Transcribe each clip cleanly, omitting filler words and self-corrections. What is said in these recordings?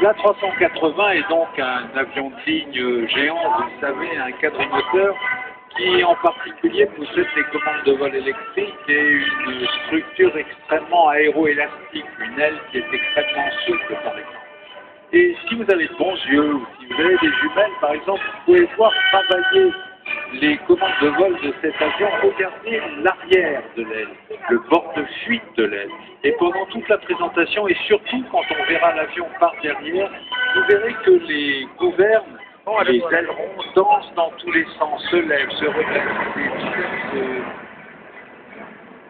L'A380 est donc un avion de ligne géant, vous le savez, un quadrimoteur qui en particulier possède des commandes de vol électriques et une structure extrêmement aéroélastique, une aile qui est extrêmement souple par exemple. Et si vous avez de bons yeux, ou si vous avez des jumelles par exemple, vous pouvez voir travailler les commandes de vol de cet avion, regardez l'arrière de l'aile, le bord de fuite de l'aile. Et pendant toute la présentation, et surtout quand on verra l'avion par derrière, vous verrez que les gouvernes, les ailerons dansent dans tous les sens, se lèvent, se relèvent, des vitesses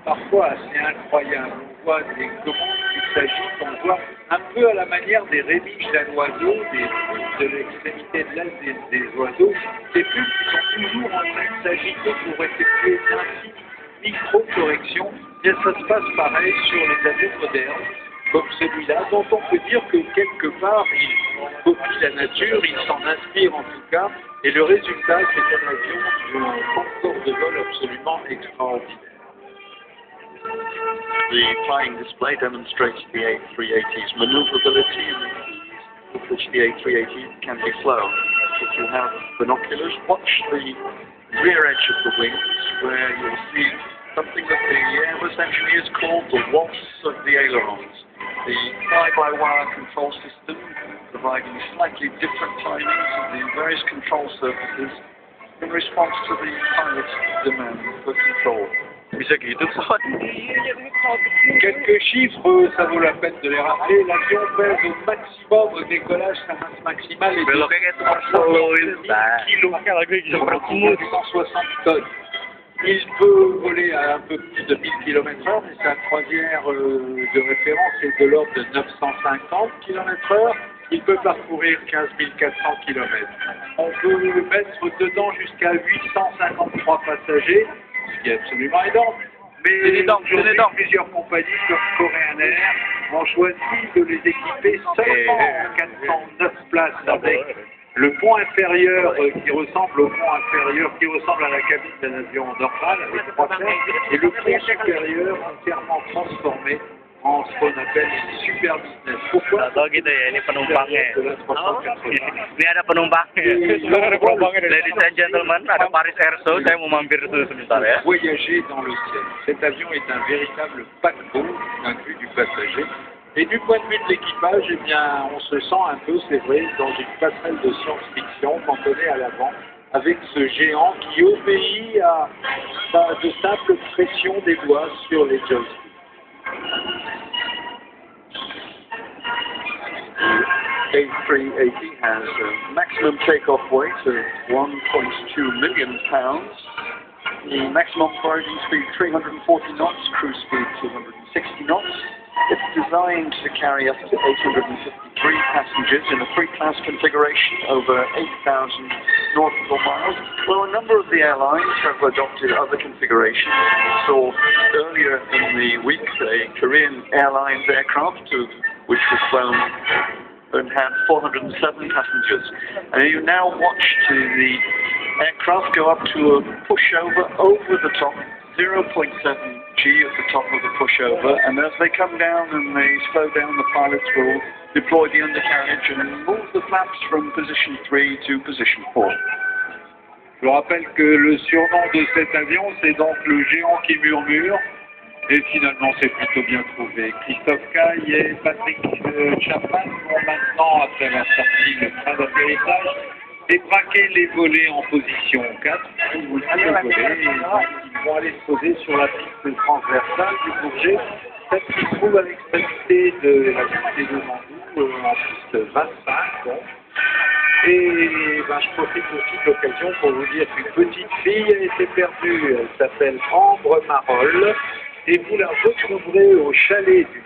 parfois assez incroyables. On voit des commandes qu'il s'agit, on voit un peu à la manière des rémiges d'un oiseau, de l'extrémité de l'aile des oiseaux, des pubs qui sont toujours en train de s'agiter pour effectuer une micro-correction. Et ça se passe pareil sur les avions modernes, comme celui-là, dont on peut dire que quelque part, il copie la nature, il s'en inspire en tout cas, et le résultat, c'est un avion d'un confort de vol absolument extraordinaire. The flying display demonstrates the A380's maneuverability and the ease with which the A380 can be flown. If you have binoculars, watch the rear edge of the wings, where you'll see something that the Airbus engineers called the waltz of the ailerons. The fly-by-wire control system providing slightly different timings of the various control surfaces in response to the pilot's demand for control. Bisa gitu, Son. Quelques chiffres, ça vaut la peine de les rappeler. L'avion pèse au maximum au décollage, sa masse maximale est de 160 tonnes. Il peut voler à un peu plus de 1000 km/h, mais sa croisière de référence est de l'ordre de 950 km/h. Il peut parcourir 15 400 km. On peut le mettre dedans jusqu'à 853 passagers, ce qui est absolument énorme. Mais aujourd'hui, plusieurs compagnies comme Korean Air ont choisi de les équiper seulement en 409 places avec le pont inférieur qui ressemble au pont inférieur, qui ressemble à la cabine d'un avion normal avec 3 places, et le pont supérieur entièrement transformé en ce qu'on appelle super business. Pourquoi? Tahu gitu ya, ini penumpangnya. Ini ada penumpangnya. Ladies and gentlemen, ada Paris Air Show, saya mau mampir dulu sebentar ya. Voyager dans le ciel. Cet avion est un véritable paquebot, inclus du passager. Et du point de vue de l'équipage, eh bien, on se sent un peu, c'est vrai, dans une passerelle de science-fiction quand on est à l'avant, avec ce géant qui obéit à de simples pressions des doigts sur les joysticks. The A380 has a maximum takeoff weight of 1.2 million pounds. The maximum operating speed 340 knots, cruise speed 260 knots. It's designed to carry up to 853 passengers in a three-class configuration over 8,000 nautical miles. Well, a number of the airlines have adopted other configurations. We saw earlier in the week a Korean Airlines aircraft which was flown and had 407 passengers. And you now watch the aircraft go up to a pushover over the top, 0.7 G at the top of the pushover, and as they come down and they slow down, the pilots will deploy the undercarriage and move the flaps from position 3 to position 4. Je vous rappelle que le surnom de cet avion, c'est donc le géant qui murmure, et finalement c'est plutôt bien trouvé. Christophe Caille et Patrick Chapman vont maintenant, après avoir sorti le train d'atterrissage, débraquer les volets en position 4, ils vont aller se poser sur la piste transversale du Bourget, celle qui se trouve à l'extrémité de la piste devant nous, en piste 25. Donc. Et je profite aussi de l'occasion pour vous dire qu'une petite fille a été perdue, elle s'appelle Ambre Marolles, et vous la retrouverez au chalet du